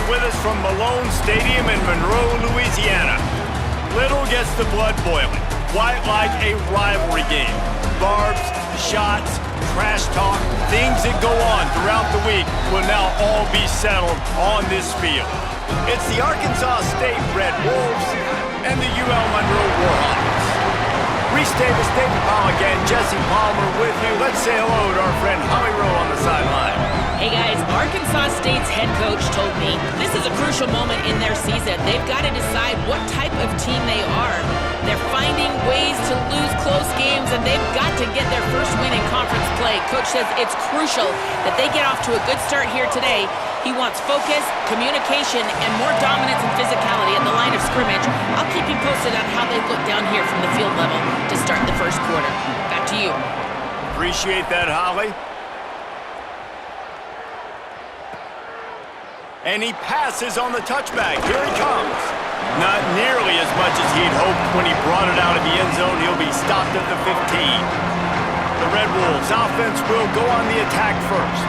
with us from Malone Stadium in Monroe, Louisiana. Little gets the blood boiling, quite like a rivalry game. Barbs, shots, trash talk, things that go on throughout the week will now all be settled on this field. It's the Arkansas State Red Wolves and the UL Monroe Warhawks. Reese Davis, David Pollock, and Jesse Palmer with you. Let's say hello to our friend Holly Rowe on the sideline. Hey guys, Arkansas State's head coach told me this is a crucial moment in their season. They've got to decide what type of team they are. They're finding ways to lose close games, and they've got to get their first win in conference play. Coach says it's crucial that they get off to a good start here today. He wants focus, communication, and more dominance and physicality at the line of scrimmage. I'll keep you posted on how they look down here from the field level to start the first quarter. Back to you. Appreciate that, Holly. And he passes on the touchback. Here he comes. Not nearly as much as he'd hoped when he brought it out of the end zone. He'll be stopped at the 15. The Red Wolves offense will go on the attack first.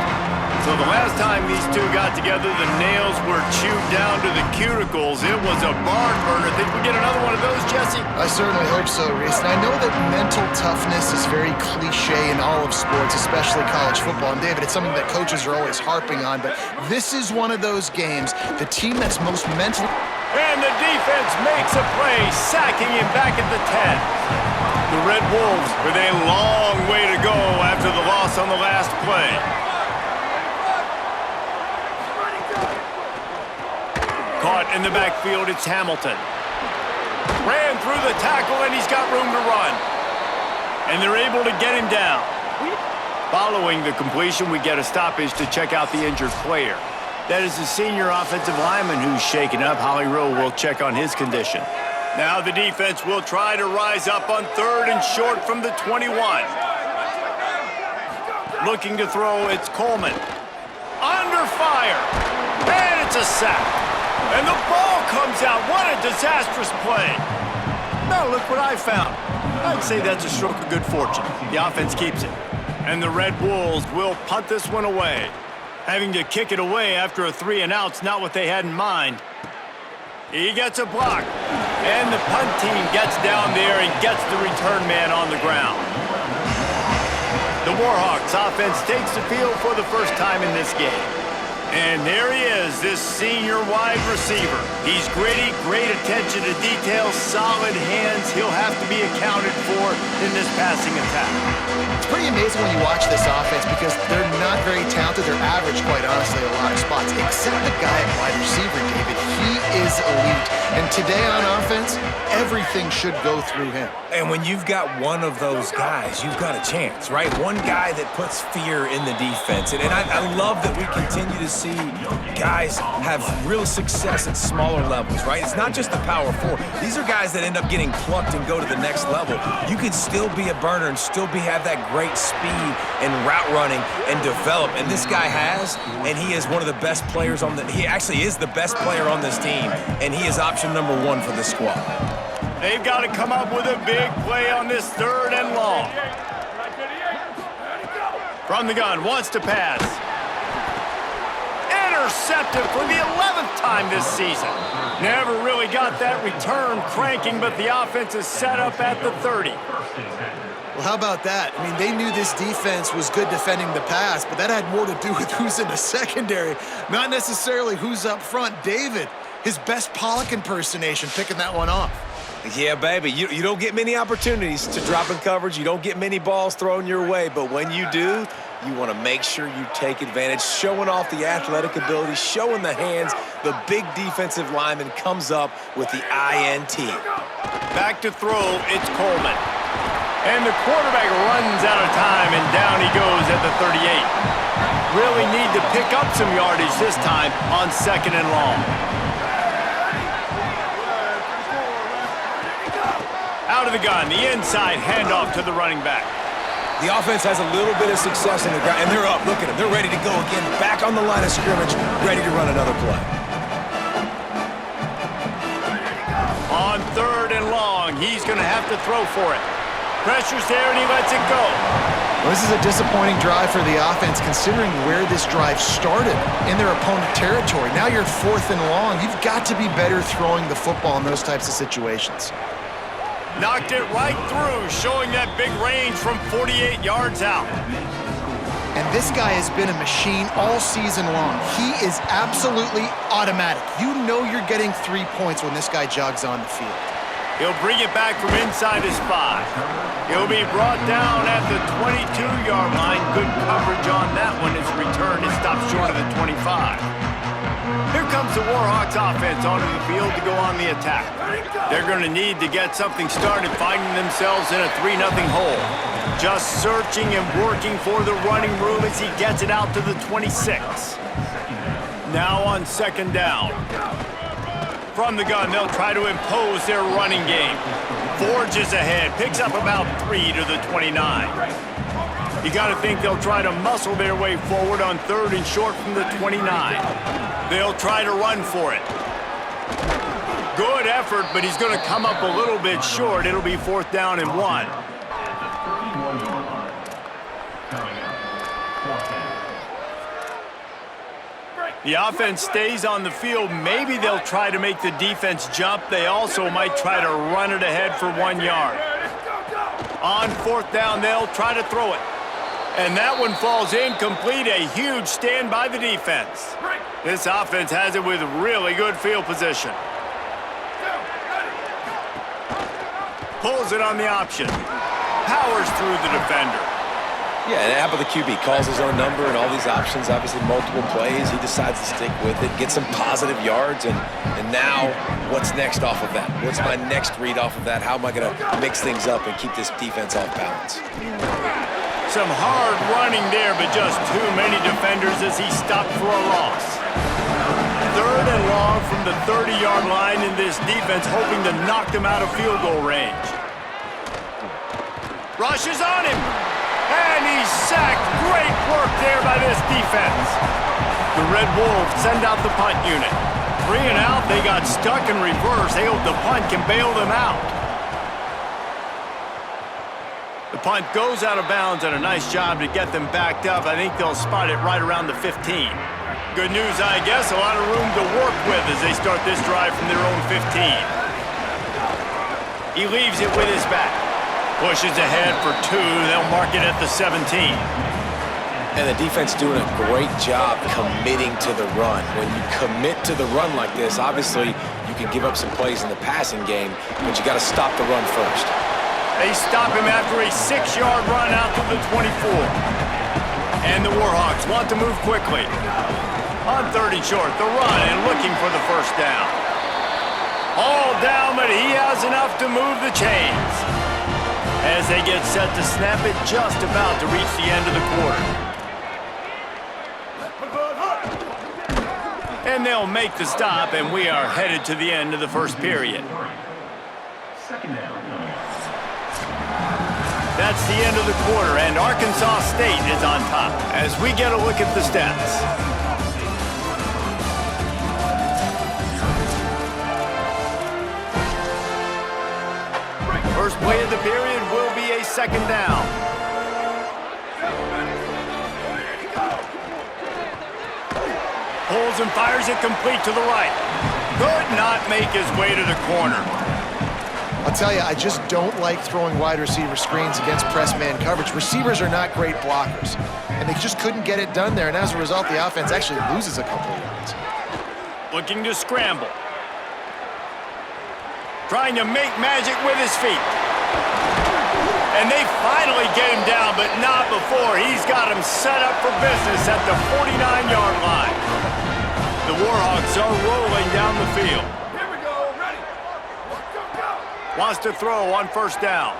So the last time these two got together, the nails were chewed down to the cuticles. It was a barn burner. Think we get another one of those, Jesse? I certainly hope so, Reese. And I know that mental toughness is very cliche in all of sports, especially college football. And David, it's something that coaches are always harping on. But this is one of those games, the team that's most mental. And the defense makes a play, sacking him back at the 10. The Red Wolves with a long way to go after the loss on the last play. Caught in the backfield, it's Hamilton. Ran through the tackle, and he's got room to run. And they're able to get him down. Following the completion, we get a stoppage to check out the injured player. That is the senior offensive lineman who's shaken up. Holly Rowe will check on his condition. Now the defense will try to rise up on 3rd and short from the 21. Looking to throw, it's Coleman. Under fire. And it's a sack. And the ball comes out. What a disastrous play. Now look what I found. I'd say that's a stroke of good fortune. The offense keeps it. And the Red Wolves will punt this one away. Having to kick it away after a 3-and-out's not what they had in mind. He gets a block. And the punt team gets down there and gets the return man on the ground. The Warhawks offense takes the field for the first time in this game. And there he is, this senior wide receiver. He's gritty, great attention to detail, solid hands. He'll have to be accounted for in this passing attack. It's pretty amazing when you watch this offense because they're not very talented. They're average, quite honestly, at a lot of spots, except the guy at wide receiver, David. He is elite. And today on offense, everything should go through him. And when you've got one of those guys, you've got a chance, right? One guy that puts fear in the defense. And I love that we continue to see guys have real success at smaller levels, right? It's not just the power 4. These are guys that end up getting plucked and go to the next level. You can still be a burner and still have that great speed and route running and develop. And this guy has, and he is one of the best players on he actually is the best player on this team, and he is option number 1 for this squad. They've got to come up with a big play on this 3rd and long. From the gun, wants to pass. Intercepted for the 11th time this season. Never really got that return cranking, but the offense is set up at the 30. Well, how about that? I mean, they knew this defense was good defending the pass, but that had more to do with who's in the secondary, not necessarily who's up front. David, his best Pollock impersonation, picking that one off. Yeah, baby, you don't get many opportunities to drop in coverage. You don't get many balls thrown your way, but when you do, you want to make sure you take advantage, showing off the athletic ability, showing the hands. The big defensive lineman comes up with the INT. Back to throw, it's Coleman. And the quarterback runs out of time, and down he goes at the 38. Really need to pick up some yardage this time on 2nd and long. Out of the gun, the inside handoff to the running back. The offense has a little bit of success in the ground, and they're up. Look at them. They're ready to go again. Back on the line of scrimmage, ready to run another play. On 3rd and long, he's going to have to throw for it. Pressure's there, and he lets it go. Well, this is a disappointing drive for the offense, considering where this drive started in their opponent territory. Now you're 4th and long. You've got to be better throwing the football in those types of situations. Knocked it right through, showing that big range from 48 yards out. And this guy has been a machine all season long. He is absolutely automatic. You know you're getting 3 points when this guy jogs on the field. He'll bring it back from inside his 5. He'll be brought down at the 22-yard line. Good coverage on that one. His return is stopped short of the 25. Here comes the Warhawks offense onto the field to go on the attack. They're going to need to get something started, finding themselves in a 3-0 hole. Just searching and working for the running room as he gets it out to the 26. Now on 2nd down. From the gun, they'll try to impose their running game. Forges ahead, picks up about 3 to the 29. You got to think they'll try to muscle their way forward on 3rd and short from the 29. They'll try to run for it. Good effort, but he's going to come up a little bit short. It'll be 4th down and 1. The offense stays on the field. Maybe they'll try to make the defense jump. They also might try to run it ahead for 1 yard. On 4th down, they'll try to throw it. And that one falls incomplete. A huge stand by the defense. This offense has it with really good field position. Pulls it on the option. Powers through the defender. Yeah, and how about the QB? Calls his own number and all these options, obviously multiple plays. He decides to stick with it, get some positive yards, and now what's next off of that? What's my next read off of that? How am I going to mix things up and keep this defense off balance? Some hard running there, but just too many defenders as he stopped for a loss. 3rd and long from the 30-yard line in this defense, hoping to knock them out of field goal range. Rushes on him. And he's sacked. Great work there by this defense. The Red Wolves send out the punt unit. 3 and out, they got stuck in reverse. They hope the punt can bail them out. The punt goes out of bounds, and a nice job to get them backed up. I think they'll spot it right around the 15. Good news, I guess. A lot of room to work with as they start this drive from their own 15. He leaves it with his back. Pushes ahead for 2. They'll mark it at the 17. And the defense doing a great job committing to the run. When you commit to the run like this, obviously you can give up some plays in the passing game, but you got to stop the run first. They stop him after a 6-yard run out to the 24. And the Warhawks want to move quickly. On 3rd and short, the run and looking for the 1st down. All down, but he has enough to move the chains. As they get set to snap it, just about to reach the end of the quarter. And they'll make the stop, and we are headed to the end of the 1st period. That's the end of the quarter, and Arkansas State is on top as we get a look at the stats. First play of the period will be a 2nd down. Pulls and fires it complete to the right. Could not make his way to the corner. I'll tell you, I just don't like throwing wide receiver screens against press man coverage. Receivers are not great blockers, and they just couldn't get it done there, and as a result, the offense actually loses a couple of yards. Looking to scramble. Trying to make magic with his feet. And they finally get him down, but not before. He's got him set up for business at the 49-yard line. The Warhawks are rolling down the field. Here we go, ready. Go. Wants to throw on 1st down.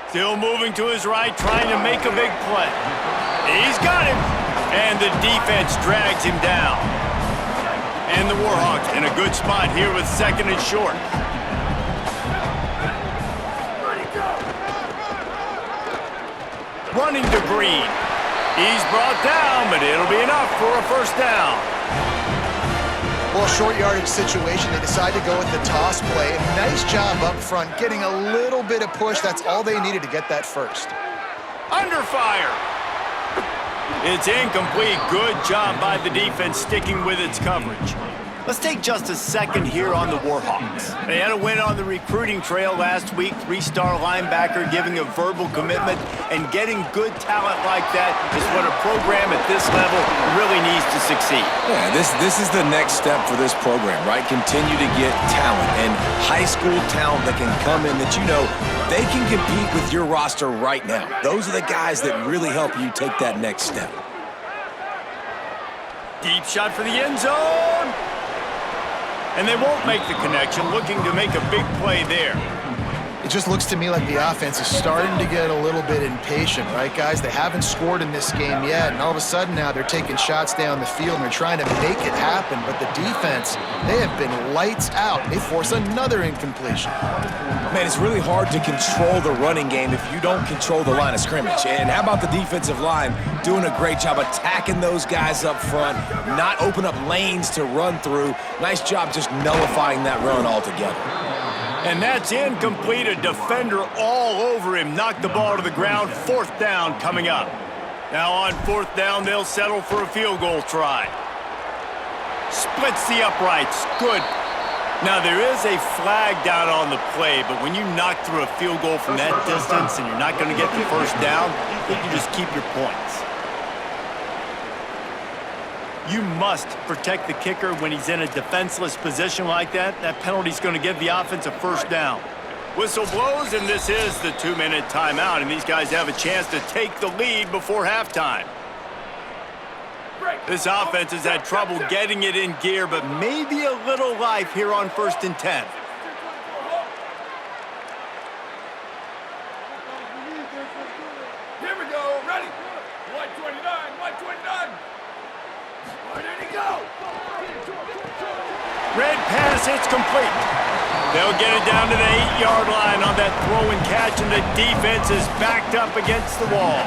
Still moving to his right, trying to make a big play. He's got him. And the defense drags him down. And the Warhawks in a good spot here with 2nd and short. Running to Green. He's brought down, but it'll be enough for a 1st down. Well, short yardage situation, they decide to go with the toss play. Nice job up front, getting a little bit of push. That's all they needed to get that first. Under fire. It's incomplete. Good job by the defense sticking with its coverage. Let's take just a second here on the Warhawks. They had a win on the recruiting trail last week. 3-star linebacker giving a verbal commitment, and getting good talent like that is what a program at this level really needs to succeed. Yeah, this is the next step for this program, right? Continue to get talent and high school talent that can come in that you know they can compete with your roster right now. Those are the guys that really help you take that next step. Deep shot for the end zone. And they won't make the connection, looking to make a big play there. It just looks to me like the offense is starting to get a little bit impatient, right, guys? They haven't scored in this game yet, and all of a sudden now they're taking shots down the field and they're trying to make it happen. But the defense, they have been lights out. They force another incompletion. Man, it's really hard to control the running game if you don't control the line of scrimmage. And how about the defensive line doing a great job attacking those guys up front, not open up lanes to run through. Nice job just nullifying that run altogether. And that's incomplete. A defender all over him. Knocked the ball to the ground. 4th down coming up. Now on 4th down, they'll settle for a field goal try. Splits the uprights. Good. Now, there is a flag down on the play, but when you knock through a field goal from that distance and you're not going to get the first down, I think you just keep your points. You must protect the kicker when he's in a defenseless position like that. That penalty's going to give the offense a first down. Whistle blows, and this is the 2-minute timeout, and these guys have a chance to take the lead before halftime. This offense has had trouble getting it in gear, but maybe a little life here on 1st and 10. Here we go. Ready. 129. 129. Where did he go? Red pass, it's complete. They'll get it down to the 8-yard line on that throw and catch, and the defense is backed up against the wall.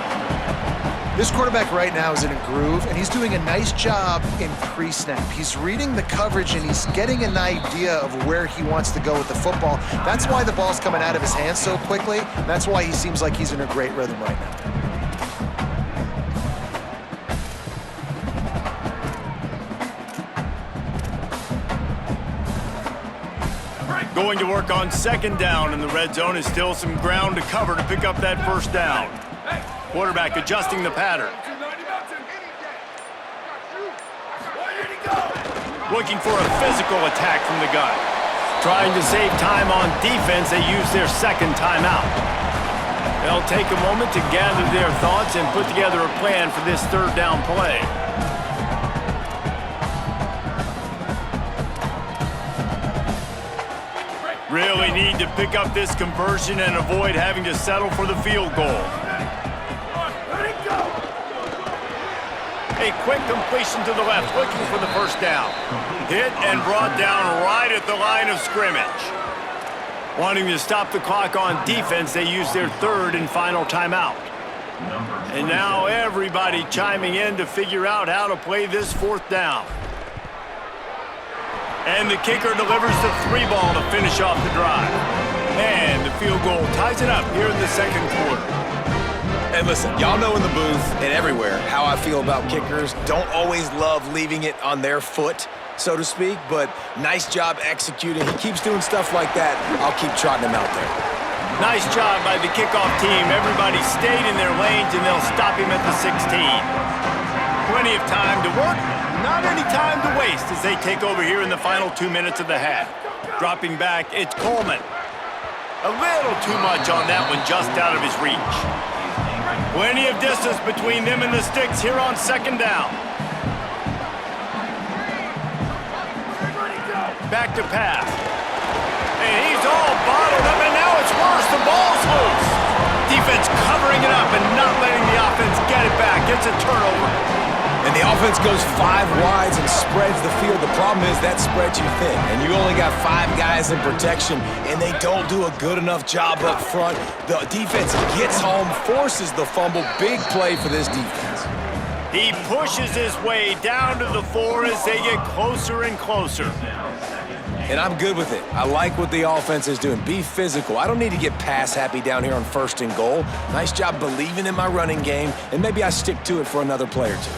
This quarterback right now is in a groove, and he's doing a nice job in pre-snap. He's reading the coverage, and he's getting an idea of where he wants to go with the football. That's why the ball's coming out of his hands so quickly. That's why he seems like he's in a great rhythm right now. Going to work on 2nd down, and the red zone is still some ground to cover to pick up that first down. Quarterback adjusting the pattern. Looking for a physical attack from the gun. Trying to save time on defense, they use their 2nd timeout. They'll take a moment to gather their thoughts and put together a plan for this 3rd down play. Really need to pick up this conversion and avoid having to settle for the field goal. A quick completion to the left, looking for the first down. Hit and brought down right at the line of scrimmage. Wanting to stop the clock on defense, they use their 3rd and final timeout. And now everybody chiming in to figure out how to play this 4th down. And the kicker delivers the 3 ball to finish off the drive. And the field goal ties it up here in the 2nd quarter. And listen, y'all know in the booth and everywhere how I feel about kickers. Don't always love leaving it on their foot, so to speak, but nice job executing. He keeps doing stuff like that. I'll keep trotting him out there. Nice job by the kickoff team. Everybody stayed in their lanes, and they'll stop him at the 16. Plenty of time to work, not any time to waste as they take over here in the final 2 minutes of the half. Dropping back, it's Coleman. A little too much on that one, just out of his reach. Plenty of distance between them and the sticks here on 2nd down. Back to pass. And he's all bottled up, and now it's worse. The ball's loose. Defense covering it up and not letting the offense get it back. It's a turnover. And the offense goes 5 wides and spreads the field. The problem is that spreads you thin, and you only got 5 guys in protection, and they don't do a good enough job up front. The defense gets home, forces the fumble. Big play for this defense. He pushes his way down to the 4 as they get closer and closer. And I'm good with it. I like what the offense is doing. Be physical. I don't need to get pass happy down here on 1st and goal. Nice job believing in my running game, and maybe I stick to it for another play or two.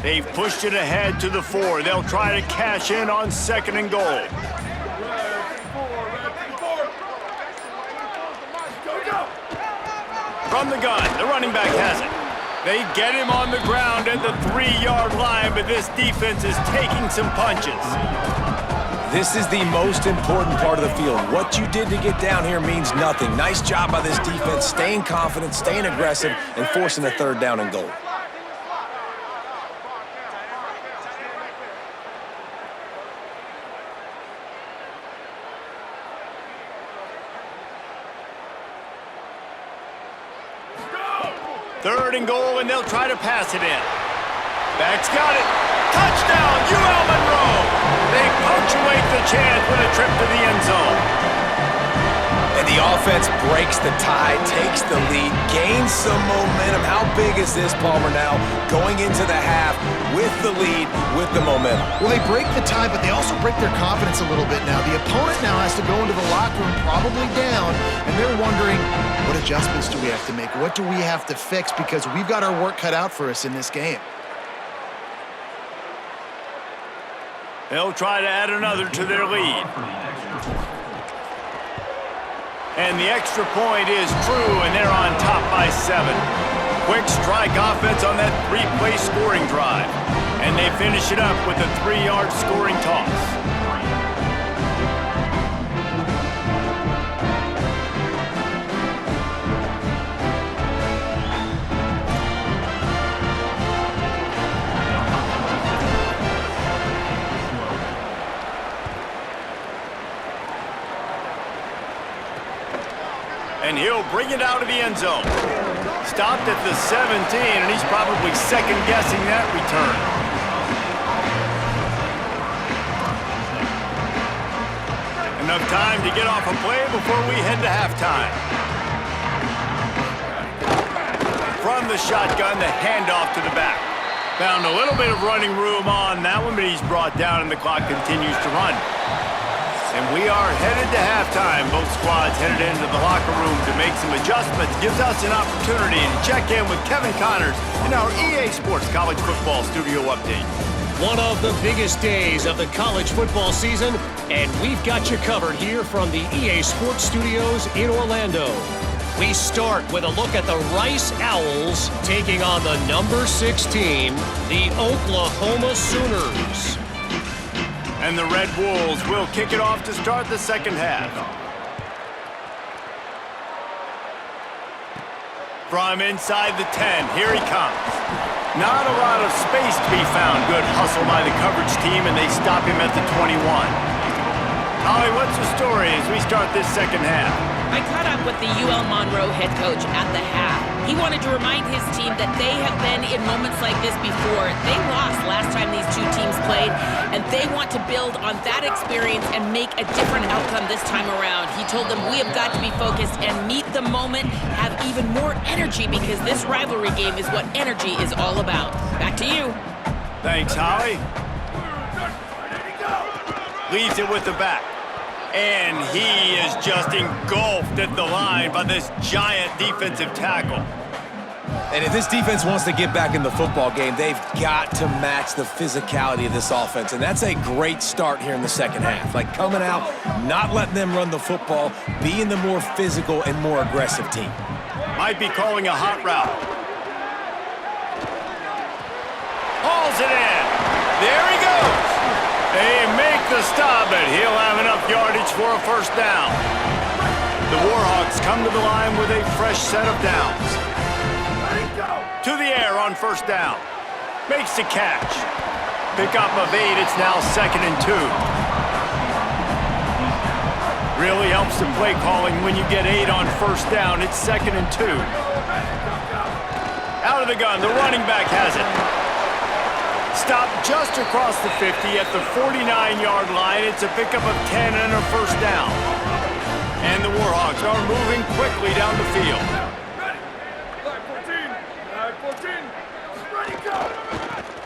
They've pushed it ahead to the 4. They'll try to cash in on 2nd and goal. From the gun, the running back has it. They get him on the ground at the 3-yard line, but this defense is taking some punches. This is the most important part of the field. What you did to get down here means nothing. Nice job by this defense, staying confident, staying aggressive, and forcing a 3rd down and goal. Third and goal, and they'll try to pass it in. Back's got it. Touchdown, UL Monroe! They punctuate the chance with a trip to the end zone. And the offense breaks the tie, takes the lead, gains some momentum. How big is this, Palmer, now? Going into the half with the lead, with the momentum. Well, they break the tie, but they also break their confidence a little bit now. The opponent now has to go into the locker room probably down, and they're wondering, what adjustments do we have to make? What do we have to fix? Because we've got our work cut out for us in this game. They'll try to add another to their lead. And the extra point is true, and they're on top by 7. Quick strike offense on that 3-play scoring drive. And they finish it up with a 3-yard scoring toss. And he'll bring it out of the end zone. Stopped at the 17, and he's probably second-guessing that return. Enough time to get off a play before we head to halftime. From the shotgun, the handoff to the back. Found a little bit of running room on that one, but he's brought down, and the clock continues to run. And we are headed to halftime. Both squads headed into the locker room to make some adjustments. Gives us an opportunity to check in with Kevin Connors in our EA Sports College Football Studio Update. One of the biggest days of the college football season, and we've got you covered here from the EA Sports Studios in Orlando. We start with a look at the Rice Owls taking on the number 16, the Oklahoma Sooners. And the Red Wolves will kick it off to start the second half. From inside the 10, here he comes. Not a lot of space to be found. Good hustle by the coverage team, and they stop him at the 21. Holly, what's the story as we start this second half? I caught up with the UL Monroe head coach at the half. He wanted to remind his team that they have been in moments like this before. They lost last time these two teams played, and they want to build on that experience and make a different outcome this time around. He told them, we have got to be focused and meet the moment, have even more energy, because this rivalry game is what energy is all about. Back to you. Thanks, Holly. Leaves it with the back. And he is just engulfed at the line by this giant defensive tackle. And if this defense wants to get back in the football game, they've got to match the physicality of this offense. And that's a great start here in the second half. Like coming out, not letting them run the football, being the more physical and more aggressive team. Might be calling a hot route. Hauls it in. There he goes. They make the stop, but he'll have enough yardage for a first down. The Warhawks come to the line with a fresh set of downs. To the air on first down. Makes the catch. Pickup of 8, it's now 2nd and 2. Really helps the play calling when you get 8 on first down. It's 2nd and 2. Out of the gun, the running back has it. stop just across the 50 at the 49-yard line. It's a pickup of 10 and a first down. And the Warhawks are moving quickly down the field. Ready. Flag 14. Ready, go.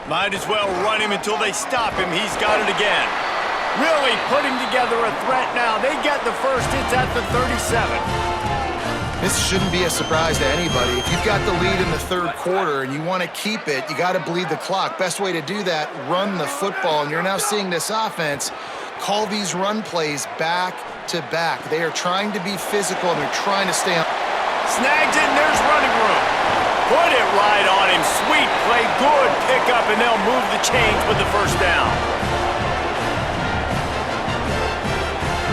Might as well run him until they stop him. He's got it again. Really putting together a threat now. They get the first. It's at the 37. This shouldn't be a surprise to anybody. If you've got the lead in the third quarter and you want to keep it, you got to bleed the clock. Best way to do that, run the football. And you're now seeing this offense call these run plays back to back. They are trying to be physical and they're trying to stay on. Snags it and there's running room. Put it right on him. Sweet play, good pickup, and they'll move the chains with the first down.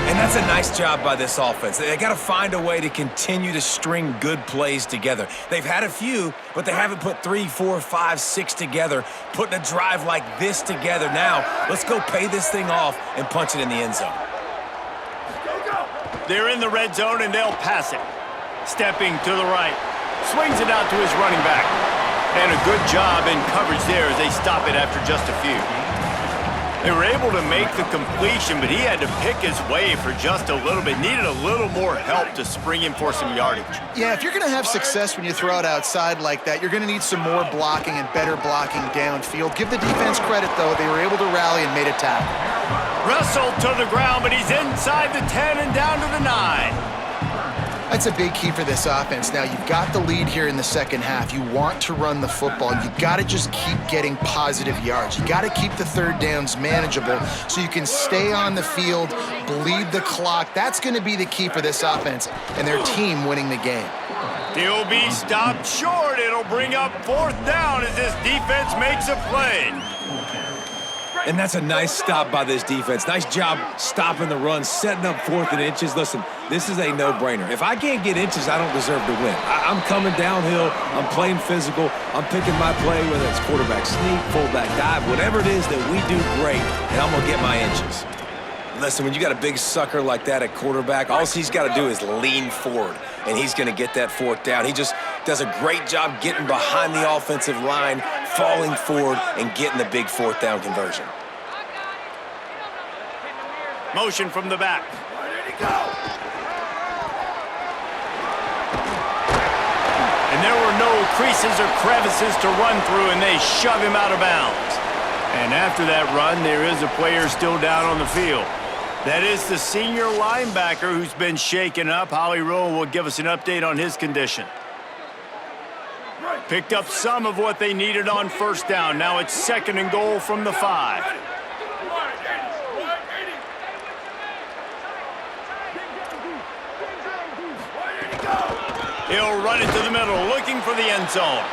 And that's a nice job by this offense. They got to find a way to continue to string good plays together. They've had a few, but they haven't put 3, 4, 5, 6 together, putting a drive like this together. Now, let's go pay this thing off and punch it in the end zone. They're in the red zone, and they'll pass it. Stepping to the right. Swings it out to his running back. And a good job in coverage there as they stop it after just a few. They were able to make the completion, but he had to pick his way for just a little bit. Needed a little more help to spring him for some yardage. Yeah, if you're going to have success when you throw it outside like that, you're going to need some more blocking and better blocking downfield. Give the defense credit, though. They were able to rally and made a tackle. Wrestled to the ground, but he's inside the 10 and down to the 9. That's a big key for this offense. Now, you've got the lead here in the second half. You want to run the football. You got to just keep getting positive yards. You got to keep the third downs manageable so you can stay on the field, bleed the clock. That's going to be the key for this offense and their team winning the game. He'll be stopped short. It'll bring up fourth down as this defense makes a play. And that's a nice stop by this defense. Nice job stopping the run, setting up 4th and inches. Listen, this is a no-brainer. If I can't get inches, I don't deserve to win. I'm coming downhill. I'm playing physical. I'm picking my play, whether it's quarterback sneak, fullback dive, whatever it is that we do great, and I'm going to get my inches. Listen, when you got a big sucker like that at quarterback, all he's got to do is lean forward, and he's going to get that 4th down. He just does a great job getting behind the offensive line, falling forward, and getting the big 4th down conversion. Motion from the back. And there were no creases or crevices to run through, and they shove him out of bounds. And after that run, there is a player still down on the field. That is the senior linebacker who's been shaken up. Howie Rowe will give us an update on his condition. Picked up some of what they needed on first down. Now it's 2nd and goal from the 5. He'll run it to the middle, looking for the end zone.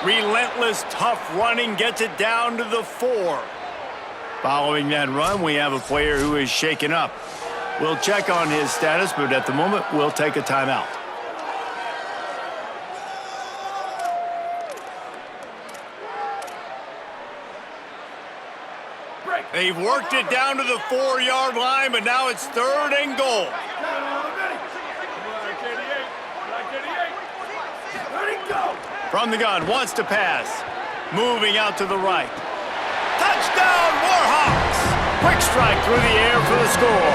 Relentless, tough running, gets it down to the 4. Following that run, we have a player who is shaken up. We'll check on his status, but at the moment, we'll take a timeout. They've worked it down to the 4-yard line, but now it's 3rd and goal. From the gun, wants to pass. Moving out to the right. Touchdown, Warhawks! Quick strike through the air for the score.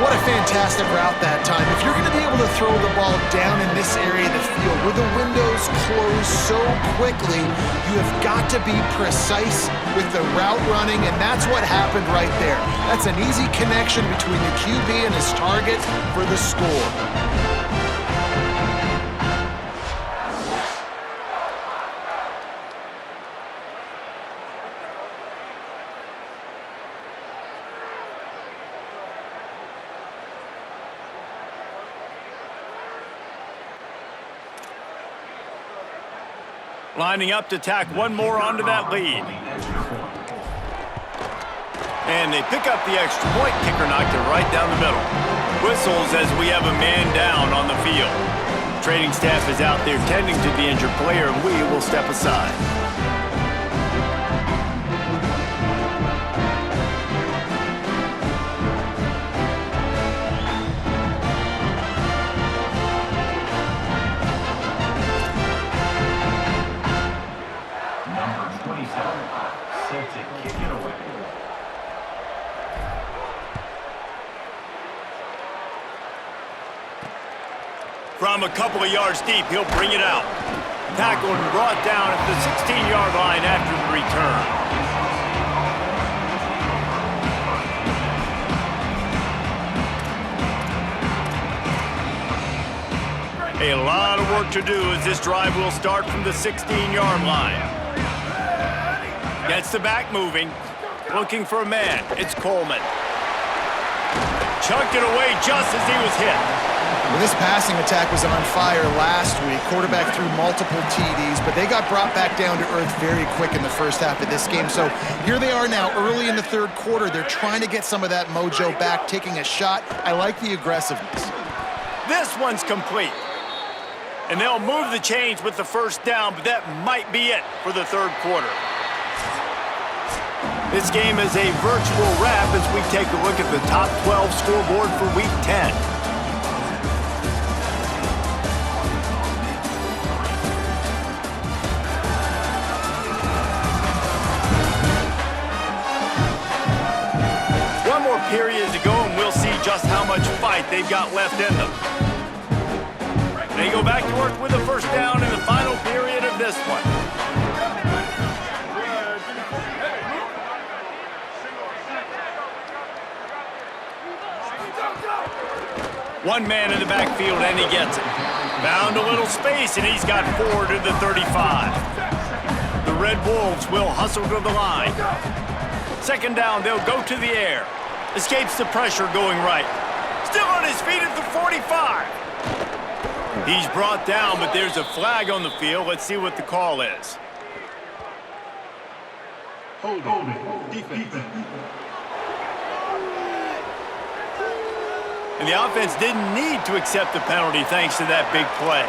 What a fantastic route that time. If you're going to be able to throw the ball down in this area of the field where the windows close so quickly, you have got to be precise with the route running, and that's what happened right there. That's an easy connection between the QB and his target for the score. Lining up to tack one more onto that lead. And they pick up the extra point. Kicker knocked it right down the middle. Whistles as we have a man down on the field. Training staff is out there tending to the injured player, and we will step aside. to kick it away. From a couple of yards deep, he'll bring it out. Tackled and brought down at the 16-yard line after the return. A lot of work to do as this drive will start from the 16-yard line. Gets the back moving. Looking for a man. It's Coleman. Chucked it away just as he was hit. Well, this passing attack was on fire last week. Quarterback threw multiple TDs, but they got brought back down to earth very quick in the first half of this game. So here they are now early in the third quarter. They're trying to get some of that mojo back, taking a shot. I like the aggressiveness. This one's complete. And they'll move the chains with the first down, but that might be it for the third quarter. This game is a virtual wrap as we take a look at the top 12 scoreboard for Week 10. One more period to go, and we'll see just how much fight they've got left in them. They go back to work with a first down in the final period of this one. One man in the backfield, and he gets it. Found a little space, and he's got 4 to the 35. The Red Wolves will hustle to the line. Second down, they'll go to the air. Escapes the pressure going right. Still on his feet at the 45. He's brought down, but there's a flag on the field. Let's see what the call is. Holding. Defense. And the offense didn't need to accept the penalty thanks to that big play.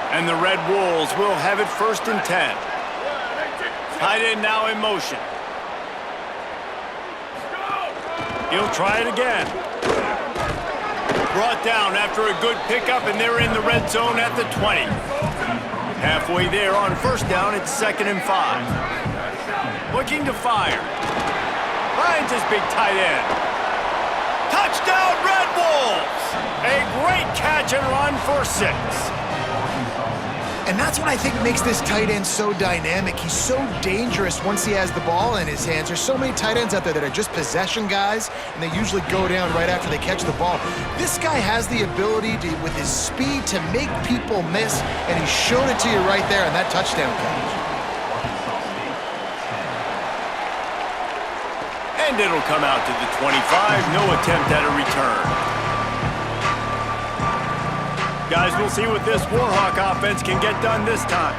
And the Red Wolves will have it 1st and 10. Tight end now in motion. He'll try it again. Brought down after a good pickup, and they're in the red zone at the 20. Halfway there on first down, it's 2nd and 5. Looking to fire. Finds his big tight end. Touchdown, Red Wolves! A great catch and run for 6. And that's what I think makes this tight end so dynamic. He's so dangerous once he has the ball in his hands. There's so many tight ends out there that are just possession guys, and they usually go down right after they catch the ball. This guy has the ability to, with his speed, to make people miss, and he showed it to you right there on that touchdown catch. And it'll come out to the 25. No attempt at a return. Guys, we'll see what this Warhawk offense can get done this time.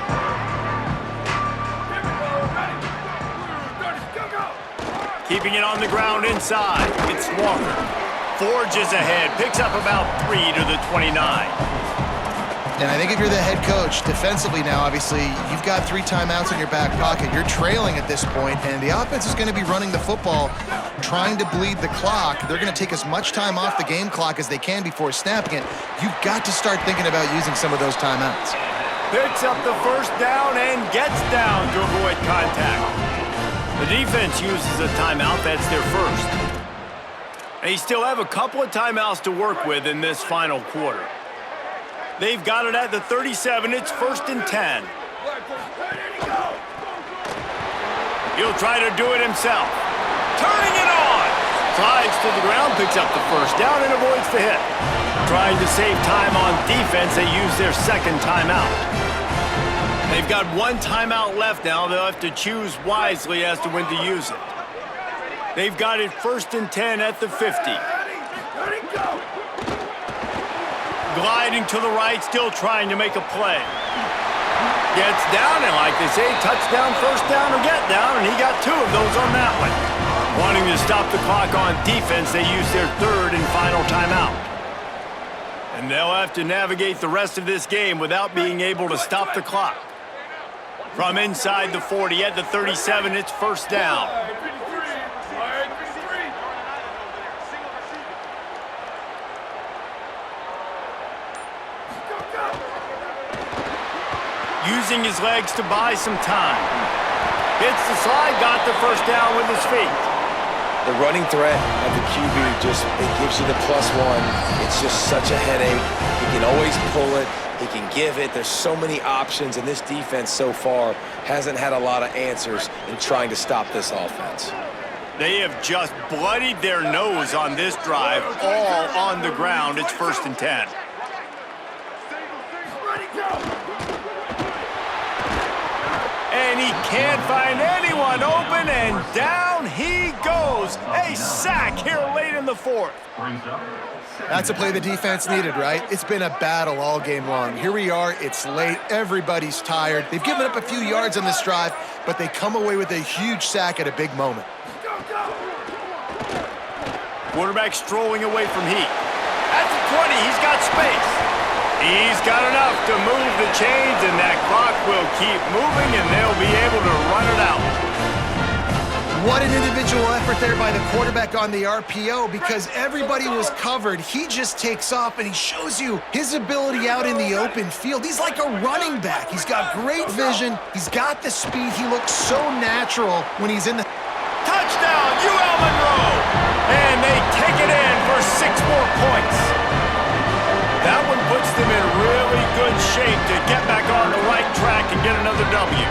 Keeping it on the ground inside. It's Walker. Forges ahead. Picks up about 3 to the 29. And I think if you're the head coach, defensively now, obviously, you've got 3 timeouts in your back pocket. You're trailing at this point, and the offense is going to be running the football, trying to bleed the clock. They're going to take as much time off the game clock as they can before snapping it. You've got to start thinking about using some of those timeouts. Picks up the first down and gets down to avoid contact. The defense uses a timeout. That's their first. They still have a couple of timeouts to work with in this final quarter. They've got it at the 37. It's 1st and 10. He'll try to do it himself. Turning it on. Slides to the ground, picks up the first down, and avoids the hit. Trying to save time on defense, they use their 2nd timeout. They've got 1 timeout left now. They'll have to choose wisely as to when to use it. They've got it 1st and 10 at the 50. Gliding to the right, still trying to make a play. Gets down, and like they say, touchdown, first down, or get down, and he got 2 of those on that one. Wanting to stop the clock on defense, they use their 3rd and final timeout. And they'll have to navigate the rest of this game without being able to stop the clock. From inside the 40 at the 37, it's 1st down. Using his legs to buy some time. Hits the slide, got the first down with his feet. The running threat of the QB it gives you the +1. It's just such a headache. He can always pull it. He can give it. There's so many options, and this defense so far hasn't had a lot of answers in trying to stop this offense. They have just bloodied their nose on this drive, all on the ground. It's 1st and 10. And he can't find anyone open, and down he goes. A sack here late in the 4th. That's a play the defense needed, right? It's been a battle all game long. Here we are, it's late, everybody's tired. They've given up a few yards on this drive, but they come away with a huge sack at a big moment. Quarterback strolling away from heat. At the 20, he's got space. He's got enough to move the chains, and that clock will keep moving, and they'll be able to run it out. What an individual effort there by the quarterback on the RPO, because everybody was covered. He just takes off, and he shows you his ability out in the open field. He's like a running back. He's got great vision. He's got the speed. He looks so natural when he's in the... Touchdown, UL Monroe! And they take it in for 6 more points. That one puts them in really good shape to get back on the right track and get another W.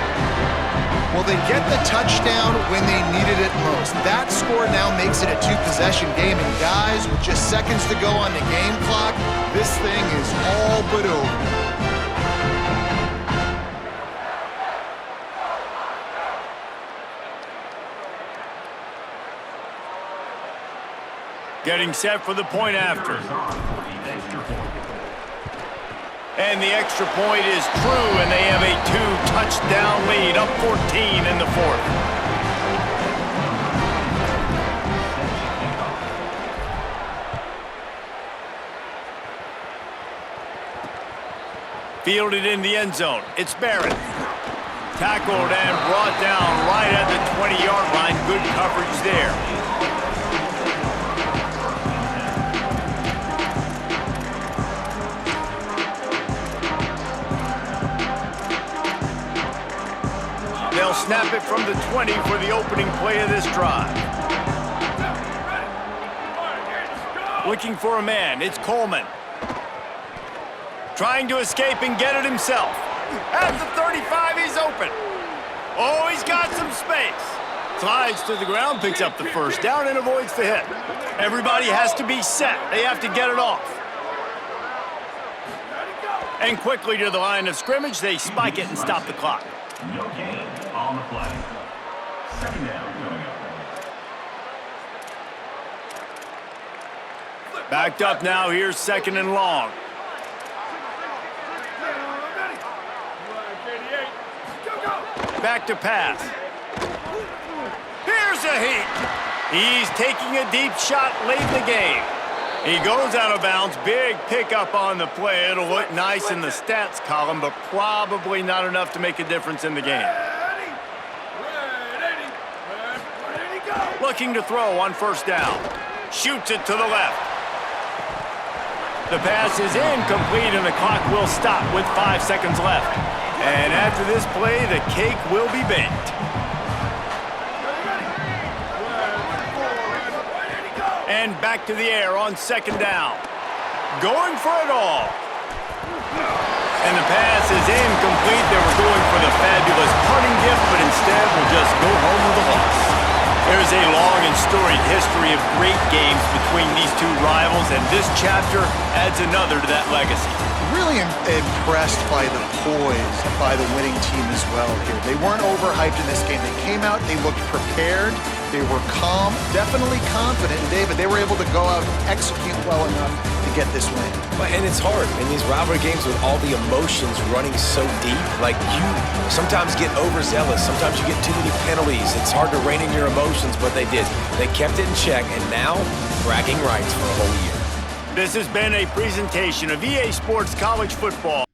Well, they get the touchdown when they needed it most. That score now makes it a 2-possession game. And guys, with just seconds to go on the game clock, this thing is all but over. Getting set for the point after. And the extra point is true, and they have a 2-touchdown lead, up 14 in the 4th. Fielded in the end zone. It's Barrett. Tackled and brought down right at the 20-yard line. Good coverage there. They'll snap it from the 20 for the opening play of this drive. Looking for a man, it's Coleman. Trying to escape and get it himself. At the 35, he's open. Oh, he's got some space. Slides to the ground, picks up the first down, and avoids the hit. Everybody has to be set. They have to get it off. And quickly to the line of scrimmage, they spike it and stop the clock. No gain on the play. 2nd down going up. Backed up now, here's 2nd and long. Back to pass. Here's a heat. He's taking a deep shot late in the game. He goes out of bounds. Big pickup on the play. It'll look nice in the stats column, but probably not enough to make a difference in the game. Looking to throw on 1st down. Shoots it to the left. The pass is incomplete, and the clock will stop with 5 seconds left. And after this play, the cake will be baked. And back to the air on 2nd down. Going for it all. And the pass is incomplete. They were going for the fabulous punting gift, but instead will just go home with a loss. There's a long and storied history of great games between these two rivals, and this chapter adds another to that legacy. Really impressed by the poise by the winning team as well here. They weren't overhyped in this game. They came out, they looked prepared, they were calm, definitely confident in David. They were able to go out and execute well enough to get this win. And it's hard in these rivalry games with all the emotions running so deep. Like, you sometimes get overzealous. Sometimes you get too many penalties. It's hard to rein in your emotions, but they did. They kept it in check, and now bragging rights for a whole year. This has been a presentation of EA Sports College Football.